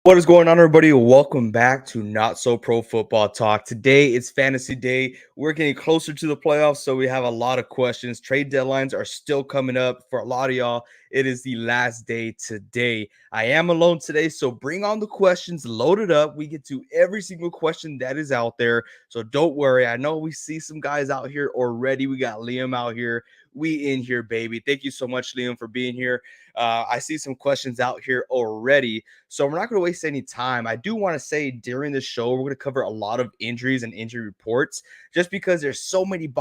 What is going on, everybody? Welcome back to Not So Pro Football Talk. Today it's fantasy day. We're getting closer to the playoffs, so we have a lot of questions. Trade deadlines are still coming up for a lot of y'all. It is the last day today. I am alone today, so bring on the questions, load it up. We get to every single question that is out there, so don't worry. I know we see some guys out here already. We got Liam out here. We in here, baby. Thank you so much, Liam, for being here. I see some questions out here already. So we're not going to waste any time. I do want to say during the show, we're going to cover a lot of injuries and injury reports just because there's so many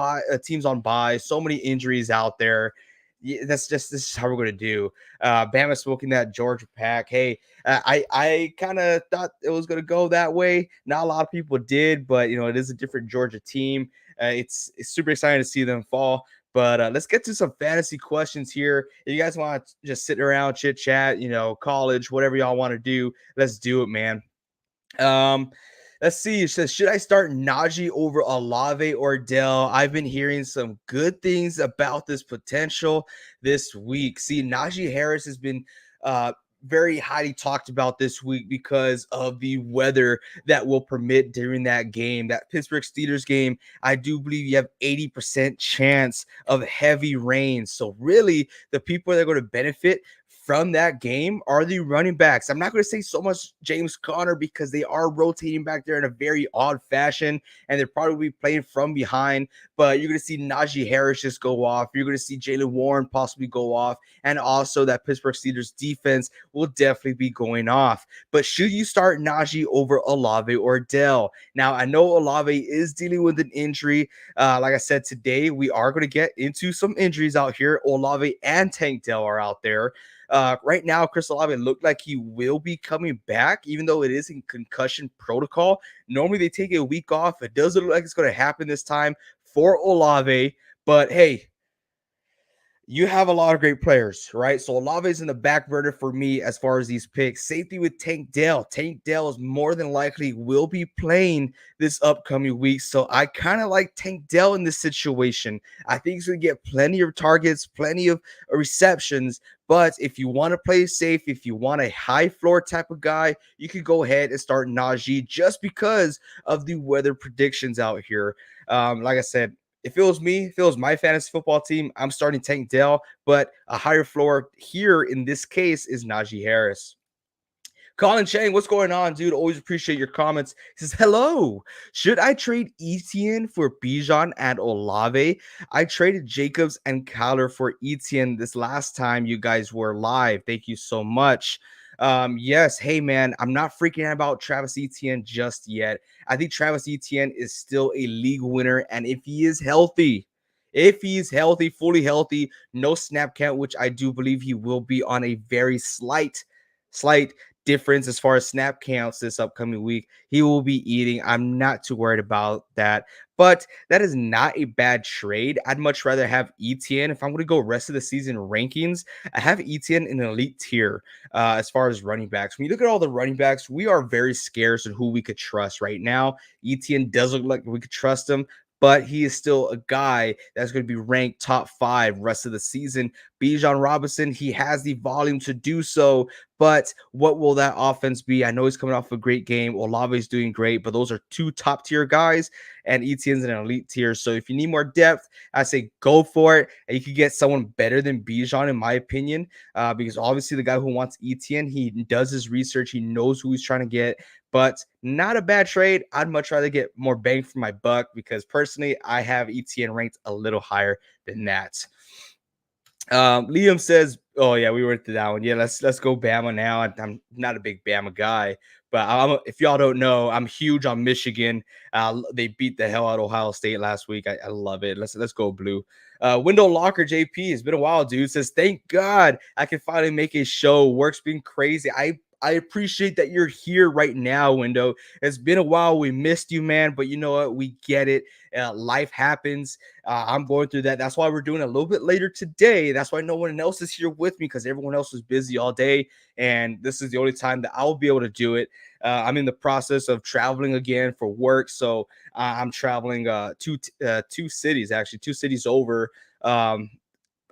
teams on bye, so many injuries out there. Yeah, this is how we're going to do. Bama smoking that Georgia pack. Hey, I kind of thought it was going to go that way. Not a lot of people did, but it is a different Georgia team. It's super exciting to see them fall. But let's get to some fantasy questions here. If you guys want to just sit around, chit chat, college, whatever y'all want to do, let's do it, man. Um, let's see. It says, should I start Najee over Olave or Dell? I've been hearing some good things about this potential this week. See, Najee Harris has been very highly talked about this week because of the weather that will permit during that game, that Pittsburgh Steelers game. I do believe you have 80% chance of heavy rain. So really, the people that are going to benefit from that game are the running backs. I'm not going to say so much James Conner because they are rotating back there in a very odd fashion, and they're probably playing from behind. But you're going to see Najee Harris just go off. You're going to see Jaylen Warren possibly go off, and also that Pittsburgh Steelers defense will definitely be going off. But should you start Najee over Olave or Dell? Now, I know Olave is dealing with an injury. Like I said, today we are going to get into some injuries out here. Olave and Tank Dell are out there. Right now, Chris Olave looked like he will be coming back, even though it is in concussion protocol. Normally, they take a week off. It doesn't look like it's going to happen this time for Olave. But hey, you have a lot of great players, right? So Olave is in the back burner for me as far as these picks. Safety with Tank Dell. Tank Dell is more than likely will be playing this upcoming week. So I kind of like Tank Dell in this situation. I think he's going to get plenty of targets, plenty of receptions. But if you want to play safe, if you want a high floor type of guy, you could go ahead and start Najee just because of the weather predictions out here. Like I said, if it was me, if it was my fantasy football team, I'm starting Tank Dell, but a higher floor here in this case is Najee Harris. Colin Chang, what's going on, dude? Always appreciate your comments. He says, hello. Should I trade Etienne for Bijan and Olave? I traded Jacobs and Kyler for Etienne this last time you guys were live. Thank you so much. Yes, hey man, I'm not freaking out about Travis Etienne just yet. I think Travis Etienne is still a league winner, and if he's healthy, fully healthy, no snap count, which I do believe he will be on a very slight difference as far as snap counts this upcoming week. He will be eating. I'm not too worried about that. But that is not a bad trade. I'd much rather have Etienne. If I'm going to go rest of the season rankings, I have Etienne in an elite tier as far as running backs. When you look at all the running backs, we are very scarce in who we could trust right now. Etienne does look like we could trust him, but he is still a guy that's going to be ranked top 5 rest of the season. Bijan Robinson, he has the volume to do so, but what will that offense be? I know he's coming off a great game. Olave is doing great, but those are 2 top tier guys, and Etienne's in an elite tier. So if you need more depth, I say go for it. And you could get someone better than Bijan, in my opinion, because obviously the guy who wants Etienne, he does his research. He knows who he's trying to get, but not a bad trade. I'd much rather get more bang for my buck because personally, I have Etienne ranked a little higher than that. Liam says, "Oh yeah, we went through that one. Yeah, let's go Bama now." I'm not a big Bama guy, but if y'all don't know, I'm huge on Michigan. They beat the hell out of Ohio State last week. I love it. Let's go blue. Window Locker JP, it's been a while, dude. Says, "Thank God I can finally make a show. Work's been crazy. I appreciate that you're here right now, Window. It's been a while. We missed you, man. But you know what? We get it. Life happens. I'm going through that. That's why we're doing it a little bit later today. That's why no one else is here with me because everyone else was busy all day. And this is the only time that I'll be able to do it. I'm in the process of traveling again for work. So I'm traveling two cities, actually, 2 cities over.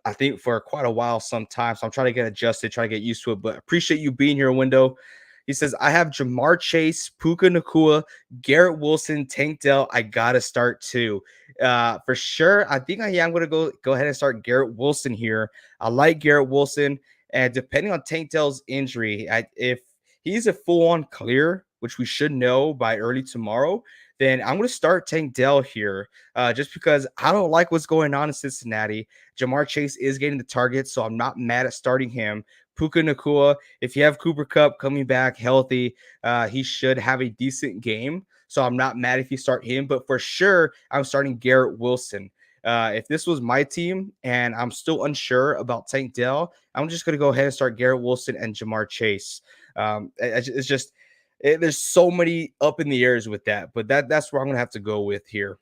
I think for quite a while sometimes. So I'm trying to get adjusted, try to get used to it. But appreciate you being here, Window. He says, I have Jamar Chase, Puka Nakua, Garrett Wilson, Tank Dell. I gotta start too. For sure. I think I am gonna go ahead and start Garrett Wilson here. I like Garrett Wilson, and depending on Tank Dell's injury, if he's a full-on clear, which we should know by early tomorrow, then I'm going to start Tank Dell here, just because I don't like what's going on in Cincinnati. Jamar Chase is getting the target, so I'm not mad at starting him. Puka Nakua, if you have Cooper Cup coming back healthy, he should have a decent game. So I'm not mad if you start him, but for sure, I'm starting Garrett Wilson. If this was my team and I'm still unsure about Tank Dell, I'm just going to go ahead and start Garrett Wilson and Jamar Chase. It's just there's so many up in the airs with that, but that's where I'm gonna have to go with here.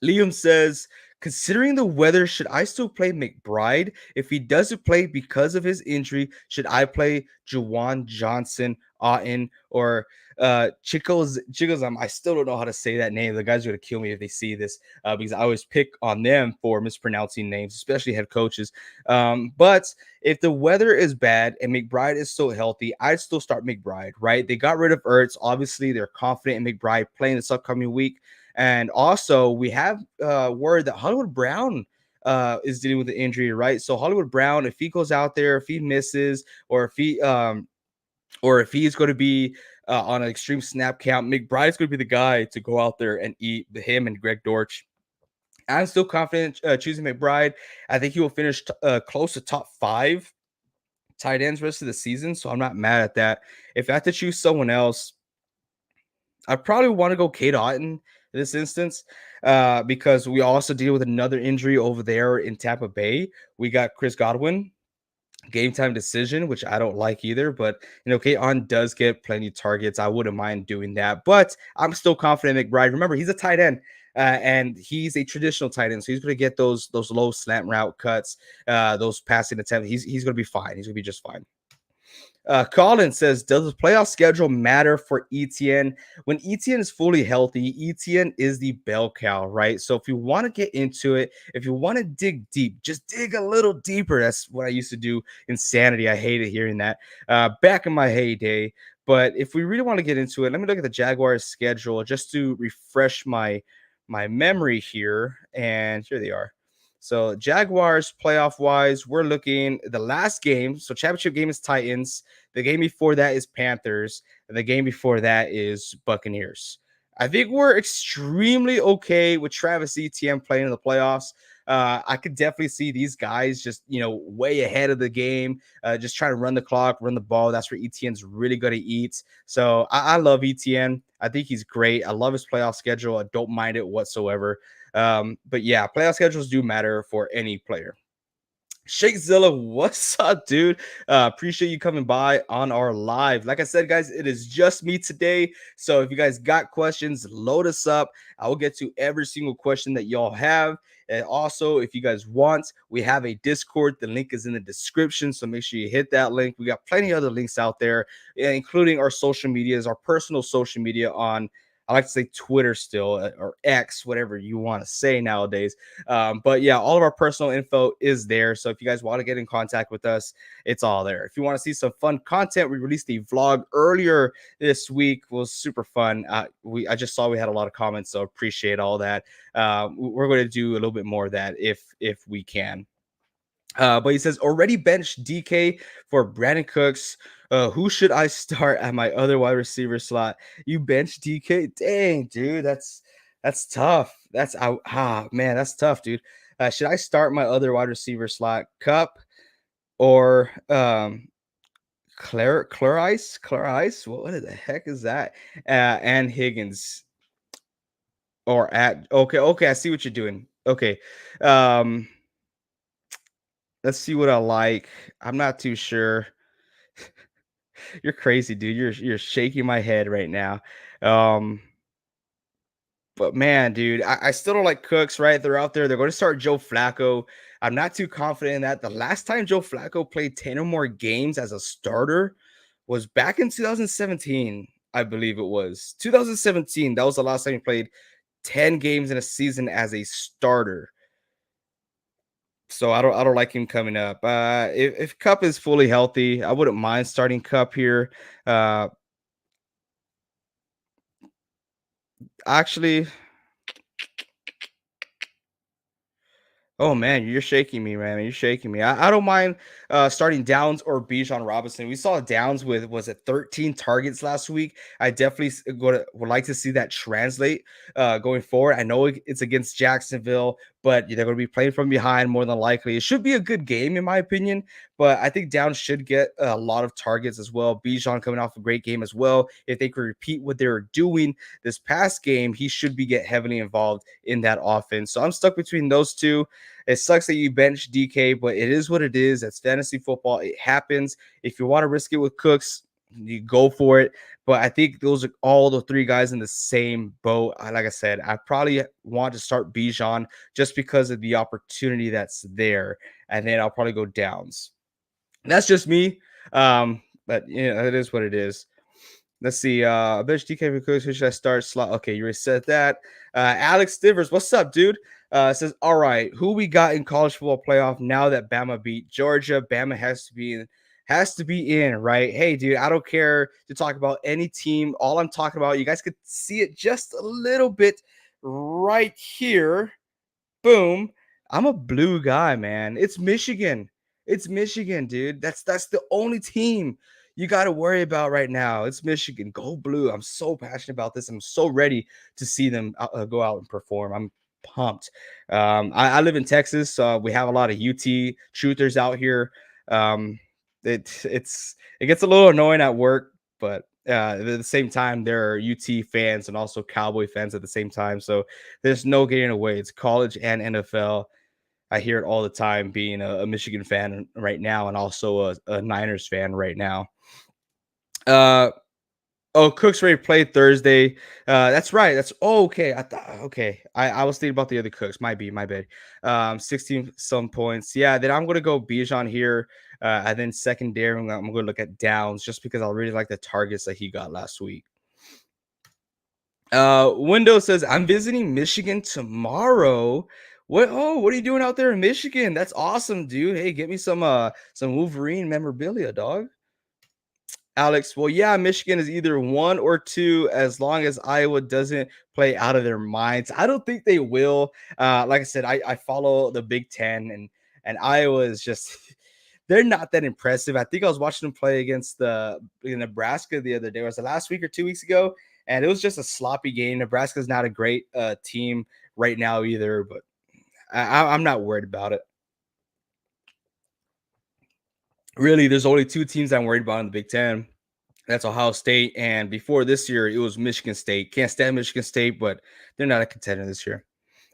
Liam says, considering the weather, should I still play McBride? If he doesn't play because of his injury, should I play Juwan Johnson, Otten, or Chigozam? I still don't know how to say that name. The guys are going to kill me if they see this, because I always pick on them for mispronouncing names, especially head coaches. But if the weather is bad and McBride is still healthy, I'd still start McBride, right? They got rid of Ertz. Obviously, they're confident in McBride playing this upcoming week. And also, we have word that Hollywood Brown is dealing with the injury, right? So Hollywood Brown, if he goes out there, if he misses, or if he's going to be on an extreme snap count, McBride's going to be the guy to go out there and eat him and Greg Dortch. I'm still confident choosing McBride. I think he will finish close to top 5 tight ends rest of the season, so I'm not mad at that. If I had to choose someone else, I probably want to go Cade Otton in this instance, because we also deal with another injury over there in Tampa Bay. We got Chris Godwin, game time decision, which I don't like either. But Cade Otton does get plenty of targets. I wouldn't mind doing that, but I'm still confident in McBride. Remember, he's a tight end. And he's a traditional tight end, so he's going to get those low slant route cuts, those passing attempts. He's going to be fine. He's going to be just fine. Colin says, does the playoff schedule matter for ETN? When ETN is fully healthy, ETN is the bell cow, right? So if you want to get into it, if you want to dig deep, just dig a little deeper. That's what I used to do in Sanity. I hated hearing that back in my heyday. But if we really want to get into it, let me look at the Jaguars schedule just to refresh my memory here. And here they are. So Jaguars playoff wise, we're looking the last game. So championship game is Titans. The game before that is Panthers. And the game before that is Buccaneers. I think we're extremely okay with Travis Etienne playing in the playoffs. I could definitely see these guys just, way ahead of the game, just trying to run the clock, run the ball. That's where Etienne's really going to eat. So I love Etienne. I think he's great. I love his playoff schedule. I don't mind it whatsoever. But yeah, playoff schedules do matter for any player. Shake Zilla, what's up, dude? Appreciate you coming by on our live. Like I said, guys, it is just me today. So if you guys got questions, load us up. I will get to every single question that y'all have. And also, if you guys want, we have a Discord. The link is in the description. So make sure you hit that link. We got plenty of other links out there, including our social medias, our personal social media on, I like to say Twitter still, or X, whatever you want to say nowadays. But yeah, all of our personal info is there. So if you guys want to get in contact with us, it's all there. If you want to see some fun content, we released a vlog earlier this week. It was super fun. I just saw we had a lot of comments, so appreciate all that. We're going to do a little bit more of that if we can. But he says, already benched DK for Brandon Cooks. Who should I start at my other wide receiver slot? You bench DK? Dang, dude, that's tough. That's man, that's tough, dude. Should I start my other wide receiver slot, Cup or Clarice? What the heck is that? And Higgins or at okay, I see what you're doing. Okay. Let's see what I like. I'm not too sure. You're crazy, dude. You're shaking my head right now. But man, dude, I still don't like Cooks, right? They're out there. They're going to start Joe Flacco. I'm not too confident in that. The last time Joe Flacco played 10 or more games as a starter was back in 2017, I believe it was. 2017. That was the last time he played 10 games in a season as a starter. So I don't like him coming up. If Cup is fully healthy, I wouldn't mind starting Cup here. Uh, actually, oh man, you're shaking me, man. You're shaking me. I don't mind starting Downs or Bijan Robinson. We saw Downs with was it 13 targets last week. I definitely would like to see that translate going forward. I know it's against Jacksonville, but they're going to be playing from behind more than likely. It should be a good game in my opinion, but I think Downs should get a lot of targets as well. Bijan coming off a great game as well. If they could repeat what they were doing this past game, he should be get heavily involved in that offense. So I'm stuck between those two. It sucks that you bench DK, but it is what it is. That's fantasy football. It happens. If you want to risk it with Cooks, you go for it. But I think those are all the three guys in the same boat. Like I said, I probably want to start Bijan just because of the opportunity that's there. And then I'll probably go Downs. That's just me. But it is what it is. Let's see. Bench DK for Cooks. Who should I start? Slot. Okay, you already said that. Alex Stivers, what's up, dude? Says, all right, who we got in college football playoff now that Bama beat Georgia? Bama has to be in, right? Hey, dude, I don't care to talk about any team. All I'm talking about, you guys could see it just a little bit right here. Boom. I'm a blue guy, man. It's Michigan. It's Michigan, dude. That's the only team you got to worry about right now. It's Michigan. Go blue. I'm so passionate about this. I'm so ready to see them go out and perform. I'm pumped. I live in Texas, so we have a lot of UT truthers out here. Um, it gets a little annoying at work, but at the same time, there are UT fans and also Cowboy fans at the same time. So there's no getting away. It's college and NFL. I hear it all the time being a Michigan fan right now and also a Niners fan right now. Uh, oh, Cooks ready to play Thursday. That's right. That's okay. I thought okay. I was thinking about the other Cooks. My bad. 16 some points. Yeah, then I'm gonna go Bijan here. And then secondary, I'm gonna look at Downs just because I really like the targets that he got last week. Windows says I'm visiting Michigan tomorrow. What are you doing out there in Michigan? That's awesome, dude. Hey, get me some Wolverine memorabilia, dog. Alex, well, yeah, Michigan is either one or two as long as Iowa doesn't play out of their minds. I don't think they will. Like I said, I follow the Big Ten and Iowa is just they're not that impressive. I think I was watching them play against the Nebraska the other day. Was it last week or 2 weeks ago? And it was just a sloppy game. Nebraska's not a great team right now either, but I'm not worried about it. Really, there's only two teams I'm worried about in the Big Ten. That's Ohio State. And before this year, it was Michigan State. Can't stand Michigan State, but they're not a contender this year.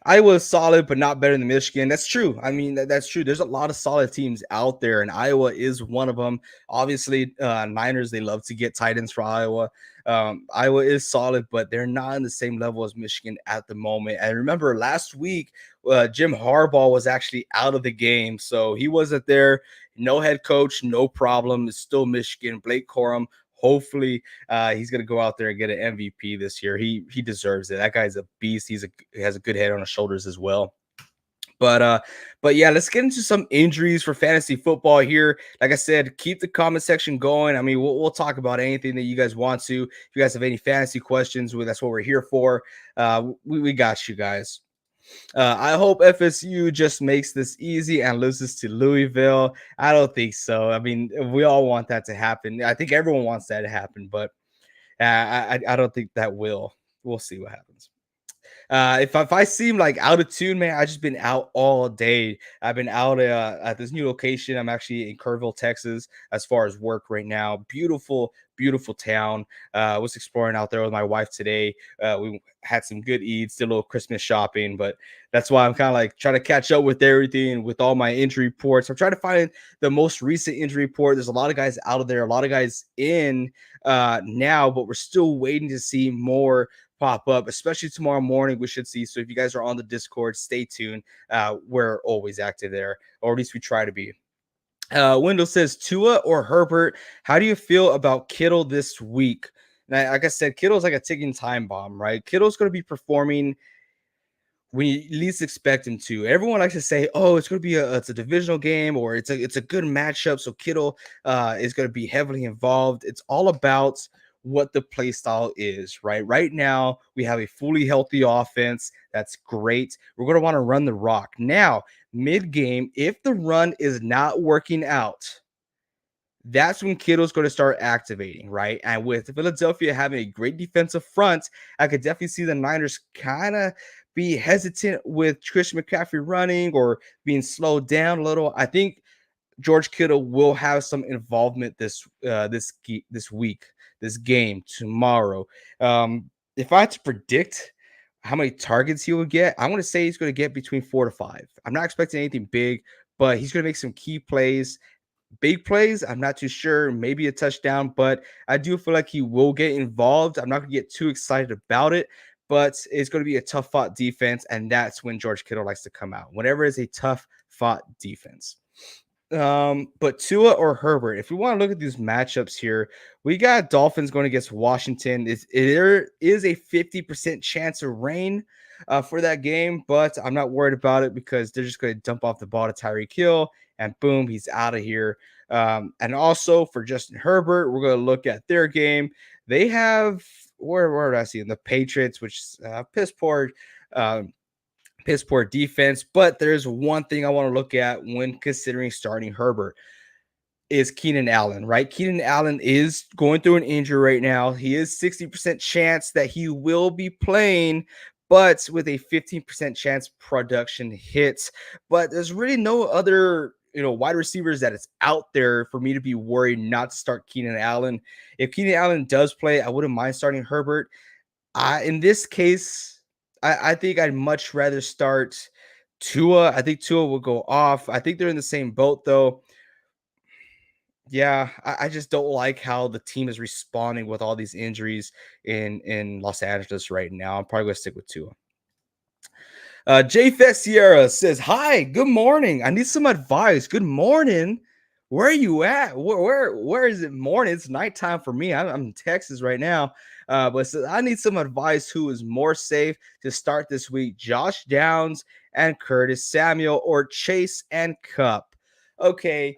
Iowa is solid, but not better than Michigan. That's true. I mean, that's true. There's a lot of solid teams out there, and Iowa is one of them. Obviously, Niners, they love to get tight ends for Iowa. Iowa is solid, but they're not on the same level as Michigan at the moment. And remember, last week, Jim Harbaugh was actually out of the game, so he wasn't there. No head coach, no problem. It's still Michigan. Blake Corum. Hopefully, he's going to go out there and get an MVP this year. He deserves it. That guy's a beast. He has a good head on his shoulders as well. But yeah, let's get into some injuries for fantasy football here. Like I said, keep the comment section going. I mean, we'll talk about anything that you guys want to. If you guys have any fantasy questions, that's what we're here for. We got you guys. I hope FSU just makes this easy and loses to Louisville. I don't think so. I mean, we all want that to happen. I think everyone wants that to happen, but I don't think that will. We'll see what happens. If I seem like out of tune, man, I just been out all day. I've been out at this new location. I'm actually in Kerrville, Texas, as far as work right now. Beautiful, beautiful town. I was exploring out there with my wife today. We had some good eats, did a little Christmas shopping, but that's why I'm kind of like trying to catch up with everything with all my injury reports. I'm trying to find the most recent injury report. There's a lot of guys out of there, a lot of guys in now, but we're still waiting to see more pop up, especially tomorrow morning. We should see. So if you guys are on the Discord, stay tuned. We're always active there, or at least we try to be. Windows says Tua or Herbert. How do you feel about Kittle this week? Now, like I said, Kittle's like a ticking time bomb, right? Kittle's going to be performing when you least expect him to. Everyone likes to say, "Oh, it's going to be it's a divisional game, or it's a good matchup." So Kittle is going to be heavily involved. It's all about what the play style is, right? Right now, we have a fully healthy offense. That's great. We're going to want to run the rock now. Mid game, if the run is not working out, that's when Kittle's going to start activating, right? And with Philadelphia having a great defensive front, I could definitely see the Niners kind of be hesitant with Christian McCaffrey running or being slowed down a little. I think George Kittle will have some involvement this week, this game tomorrow. If I had to predict how many targets he will get, I want to say he's going to get between 4 to 5. I'm not expecting anything big, but he's going to make some key plays. Big plays, I'm not too sure. Maybe a touchdown, but I do feel like he will get involved. I'm not going to get too excited about it, but it's going to be a tough fought defense. And that's when George Kittle likes to come out, whenever it's a tough fought defense. But Tua or Herbert, if we want to look at these matchups here, we got Dolphins going against Washington. There is a 50% chance of rain for that game, but I'm not worried about it because they're just going to dump off the ball to Tyreek Hill, and boom, he's out of here. And also for Justin Herbert, we're going to look at their game. They have where did I see them? The Patriots, which is piss poor defense. But there's one thing I want to look at when considering starting Herbert is Keenan Allen, right? Keenan Allen is going through an injury right now. He is 60% chance that he will be playing, but with a 15% chance production hits. But there's really no other wide receivers that is out there for me to be worried not to start Keenan Allen. If Keenan Allen does play, I wouldn't mind starting Herbert. In this case, I think I'd much rather start Tua. I think Tua will go off. I think they're in the same boat though. Yeah, I just don't like how the team is responding with all these injuries in Los Angeles right now. I'm probably gonna stick with Tua. JFet Sierra says, "Hi, good morning. I need some advice. Good morning. Where are you at? Where is it morning? It's nighttime for me. I'm in Texas right now. But says, I need some advice. Who is more safe to start this week? Josh Downs and Curtis Samuel, or Chase and Cup? Okay."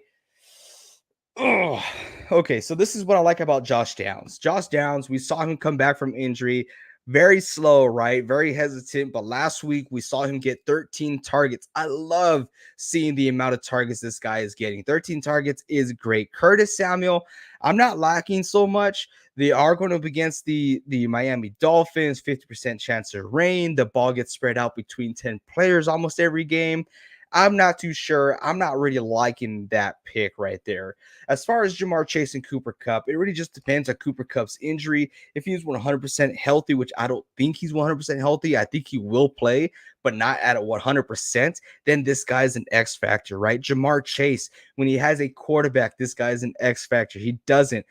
Oh, okay. So this is what I like about Josh Downs. Josh Downs, we saw him come back from injury, very slow, right? Very hesitant. But last week we saw him get 13 targets. I love seeing the amount of targets this guy is getting. 13 targets is great. Curtis Samuel, I'm not lacking so much. They are going up against the Miami Dolphins, 50% chance of rain. The ball gets spread out between 10 players almost every game. I'm not too sure. I'm not really liking that pick right there. As far as Jamar Chase and Cooper Kupp, it really just depends on Cooper Kupp's injury. If he's 100% healthy, which I don't think he's 100% healthy, I think he will play, but not at a 100%, then this guy's an X factor, right? Jamar Chase, when he has a quarterback, this guy's an X factor. He doesn't.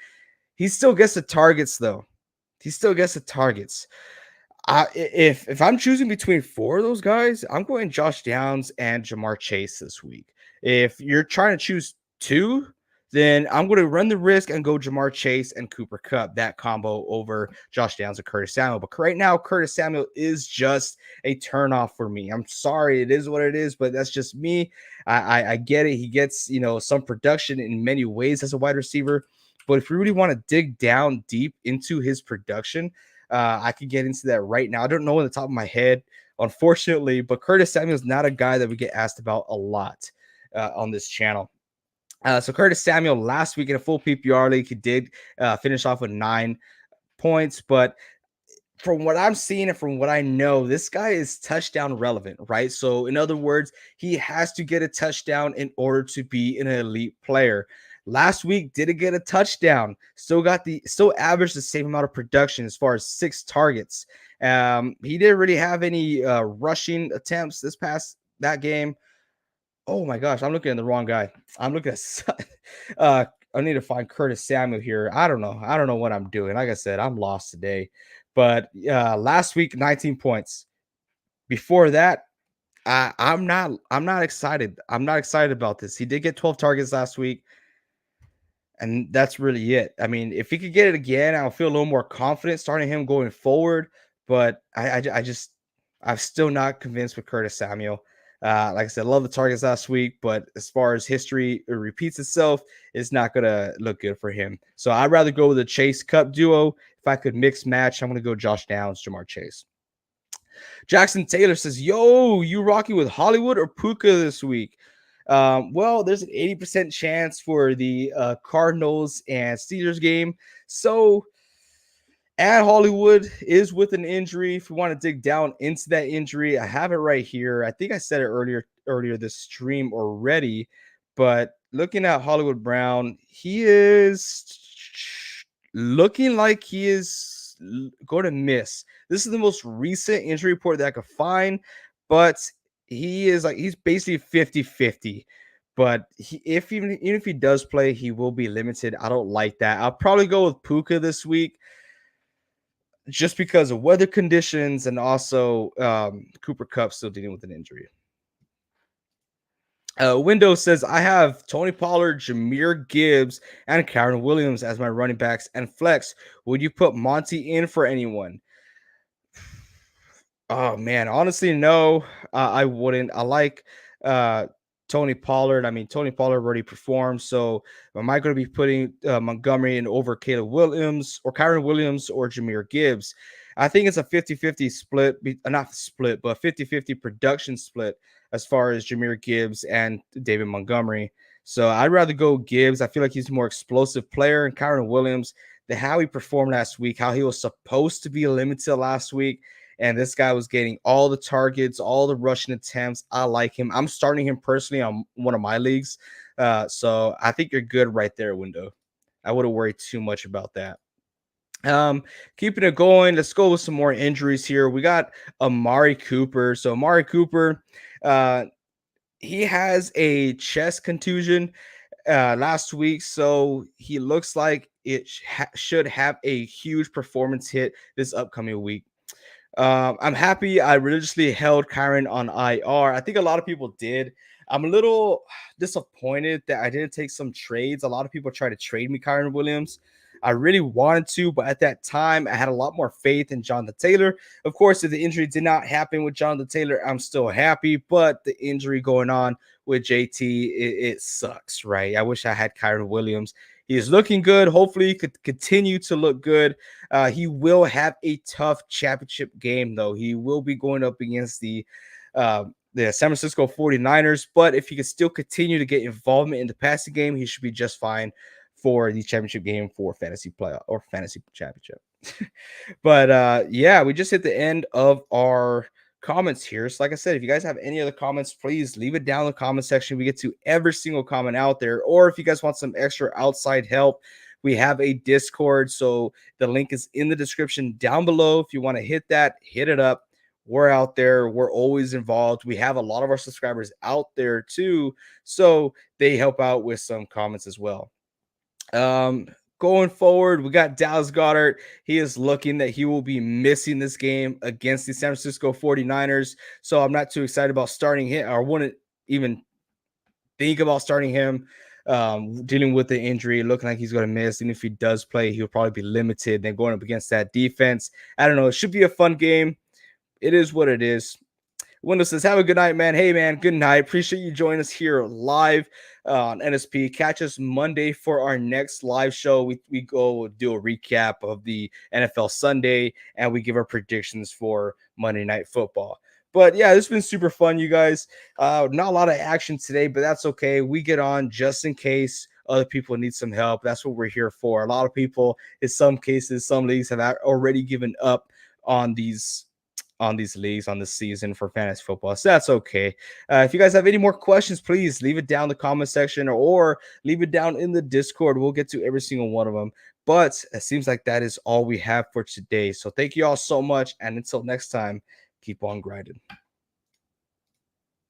He still gets the targets, though. He still gets the targets. If I'm choosing between four of those guys, I'm going Josh Downs and Jamar Chase this week. If you're trying to choose two, then I'm going to run the risk and go Jamar Chase and Cooper Kupp, that combo over Josh Downs and Curtis Samuel. But right now, Curtis Samuel is just a turnoff for me. I'm sorry, it is what it is, but that's just me. I get it. He gets some production in many ways as a wide receiver, but if you really want to dig down deep into his production, I could get into that right now. I don't know on the top of my head, unfortunately, but Curtis Samuel is not a guy that we get asked about a lot on this channel. So Curtis Samuel last week in a full PPR league, he did finish off with 9 points, but from what I'm seeing and from what I know, this guy is touchdown relevant, right? So in other words, he has to get a touchdown in order to be an elite player. Last week didn't get a touchdown, still averaged the same amount of production as far as 6 targets. He didn't really have any rushing attempts this past that game. Oh my gosh, I'm looking at the wrong guy. I'm looking at I need to find Curtis Samuel here. I don't know. I don't know what I'm doing. Like I said, I'm lost today. But last week, 19 points. Before that, I'm not excited. I'm not excited about this. He did get 12 targets last week, and that's really it. I mean, if he could get it again, I'll feel a little more confident starting him going forward. But I just I'm still not convinced with Curtis Samuel. Like I said, love the targets last week, but as far as history it repeats itself, it's not gonna look good for him. So I'd rather go with the Chase Cup duo. If I could mix match, I'm gonna go Josh Downs, Jamar Chase. Jackson Taylor says, "Yo, you rocking with Hollywood or Puka this week?" Well, there's an 80% chance for the Cardinals and Steelers game. So at Hollywood is with an injury. If we want to dig down into that injury, I have it right here. I think I said it earlier this stream already, but looking at Hollywood Brown, he is looking like he is going to miss. This is the most recent injury report that I could find, but he's basically 50-50. But even if he does play, he will be limited. I don't like that. I'll probably go with Puka this week just because of weather conditions and also Cooper Kupp still dealing with an injury. Windows says, I have Tony Pollard, Jahmyr Gibbs, and Kyren Williams as my running backs and flex. Would you put Monty in for anyone? Oh, man. Honestly, no, I wouldn't. I like Tony Pollard. I mean, Tony Pollard already performed. So am I going to be putting Montgomery in over Caleb Williams or Kyren Williams or Jahmyr Gibbs? I think it's a 50-50 split, not split, but 50-50 production split as far as Jahmyr Gibbs and David Montgomery. So I'd rather go Gibbs. I feel like he's a more explosive player. And Kyren Williams, how he performed last week, how he was supposed to be limited last week, and this guy was getting all the targets, all the rushing attempts. I like him. I'm starting him personally on one of my leagues. So I think you're good right there, Window. I wouldn't worry too much about that. Keeping it going, let's go with some more injuries here. We got Amari Cooper. So Amari Cooper, he has a chest contusion last week, so he looks like it should have a huge performance hit this upcoming week. I'm happy I religiously held Kyren on IR. I think a lot of people did. I'm a little disappointed that I didn't take some trades. A lot of people try to trade me Kyren Williams. I really wanted to, but at that time, I had a lot more faith in Jonathan Taylor. Of course, if the injury did not happen with Jonathan Taylor, I'm still happy. But the injury going on with JT, it sucks, right? I wish I had Kyren Williams. He is looking good. Hopefully, he could continue to look good. He will have a tough championship game, though. He will be going up against the San Francisco 49ers. But if he can still continue to get involvement in the passing game, he should be just fine for the championship game for fantasy playoff or fantasy championship. But yeah, we just hit the end of our comments here. So like I said, if you guys have any other comments, please leave it down in the comment section. We get to every single comment out there. Or if you guys want some extra outside help, we have a Discord. So the link is in the description down below. If you want to hit that, hit it up. We're out there. We're always involved. We have a lot of our subscribers out there too. So they help out with some comments as well. Going forward, we got Dallas Goedert. He is looking that he will be missing this game against the San Francisco 49ers. So I'm not too excited about starting him. I wouldn't even think about starting him. Dealing with the injury, looking like he's going to miss. And if he does play, he'll probably be limited. Then going up against that defense, I don't know. It should be a fun game. It is what it is. Windows says, have a good night, man. Hey, man, good night. Appreciate you joining us here live on NSP. Catch us Monday for our next live show. We go do a recap of the NFL Sunday, and we give our predictions for Monday Night Football. But yeah, this has been super fun, you guys. Not a lot of action today, but that's okay. We get on just in case other people need some help. That's what we're here for. A lot of people, in some cases, some leagues have already given up on these leagues on this season for fantasy football. So that's okay. If you guys have any more questions, please leave it down in the comment section or leave it down in the Discord. We'll get to every single one of them. But it seems like that is all we have for today. So thank you all so much. And until next time, keep on grinding.